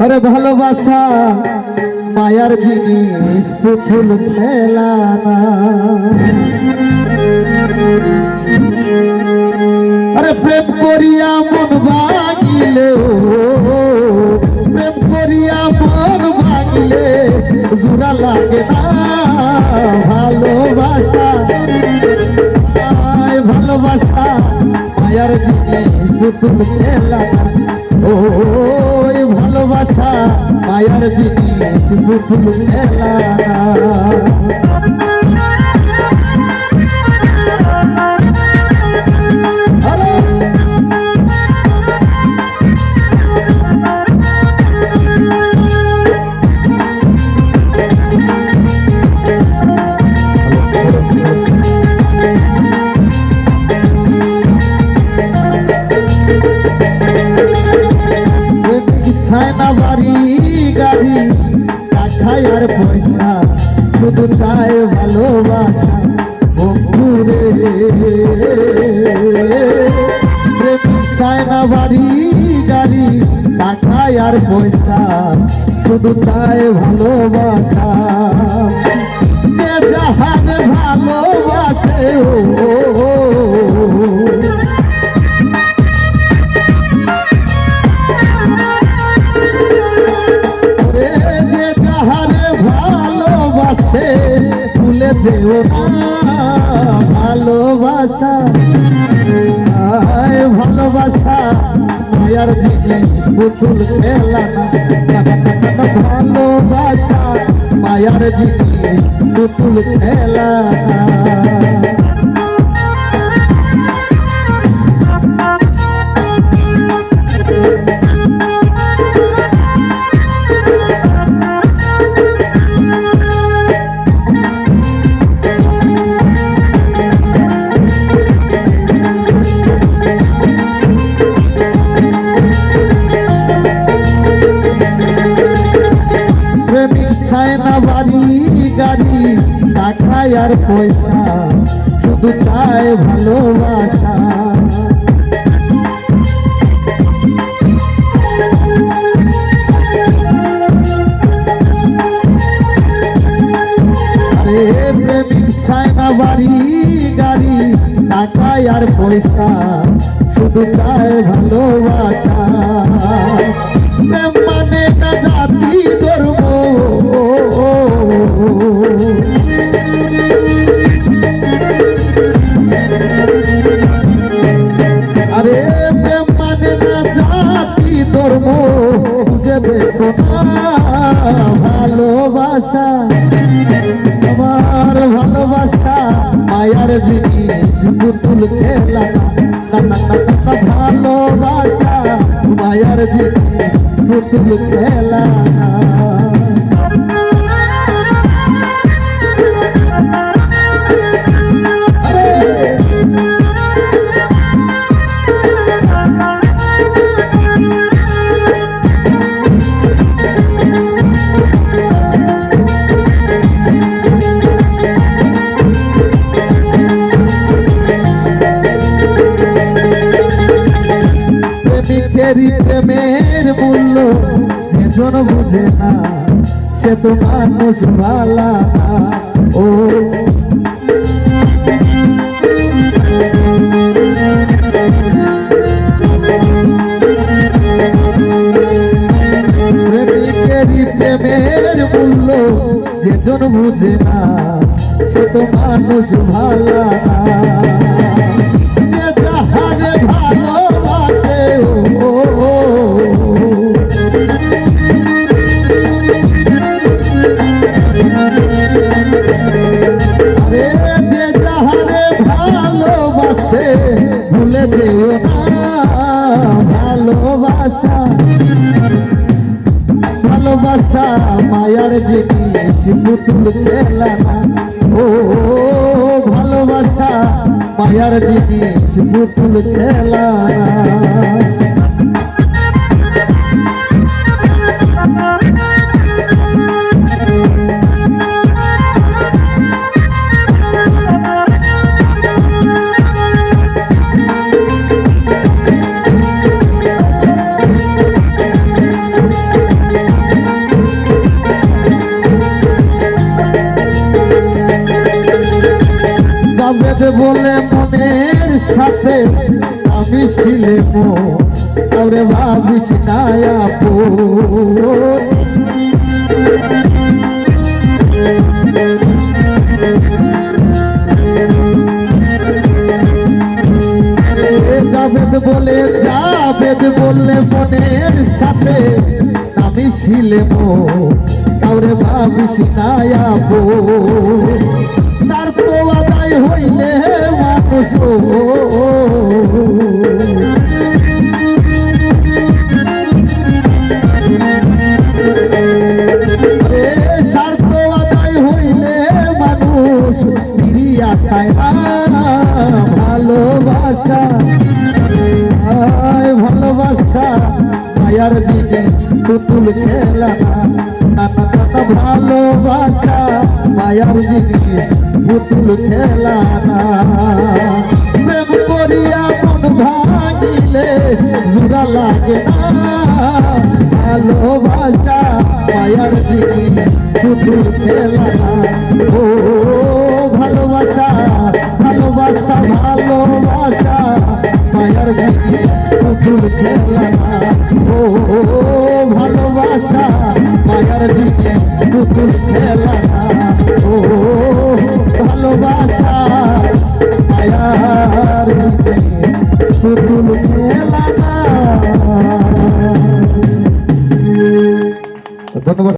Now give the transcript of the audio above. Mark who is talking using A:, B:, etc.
A: আরে ভালোবাসা মায়ার জিনিস পুতুল খেলা না। আরে প্রেম করিয়া মন ভাঙিলে, প্রেম করিয়া মন ভাঙিলে জোড়া লাগে না। ভালোবাসা ভালোবাসা মায়ার জিনিস পুতুল খেলা না। ওই ভালোবাসা মায়ার জিনিস পুতুল খেলা না। ছায়না বাড়ি গাড়ি টাকায় আর পয়সা, শুধু চায় ভালোবাসা বন্ধুরে। ছায়না বাড়ি গাড়ি টাকায় আর পয়সা, শুধু চায় ভালোবাসা। যে যাহার ভালোবাসে ভুলে যেও না ভালোবাসা। ভালোবাসা মায়ার জিনিস পুতুল খেলা না। ভালোবাসা মায়ার জিনিস পুতুল খেলা না। ছায়না বাড়ি গাড়ি টাকায় আর পয়সা, শুধু চায় ভালোবাসা। প্রেমিক ছায়না বাড়ি গাড়ি টাকায় আর পয়সা, শুধু চায় ভালোবাসা। প্রেম মানে না জাতি ধর্ম, আরে প্রেম মানে না জাতি ধর্ম, বুঝে দেখো না ভালোবাসা। আমার ভালোবাসা মায়ার জিনিস পুতুল খেলা না। ভালোবাসা মায়ার জিনিস পুতুল খেলা না। প্রেমের মূল্য যেজন বুঝে না, সে তো মানুষ ভালা না। ও প্রেমের মূল্য যেজন বুঝে না, সে তো মানুষ ভালা না। যে যাহারে ভালোবাসে যে যাহারে ভালোবাসে ভুলে যেও না ভালোবাসা। ভালোবাসা মায়ার জিনিস পুতুল খেলা না। ও ভালোবাসা মায়ার জিনিস পুতুল খেলা না। বললে মনের সাথে আমি ছিলে ওরে ভাবিস না আপন জাবেদ বললে মনের সাথে আমি ছিলে ওরে ভাবিস না আপন স্বার্থ আদায় হইলে মানুষ স্বার্থ আদায় হইলে মানুষ ফিরিয়া চায় না ভালোবাসা ভালোবাসা মায়ার দিনে পুতুল খেলা না ভালোবাসা মায়ার জিনিস পুতুল খেলা না প্রেম করিয়া মন ভাঙিলে জোড়া লাগে না ভালোবাসা মায়ার জিনিস পুতুল খেলা না ও ভালোবাসা ভালোবাসা ভালোবাসা মায়ার জিনিস পুতুল খেলা না ও ভালোবাসা মায়ার দিনে পুতুল খেলা না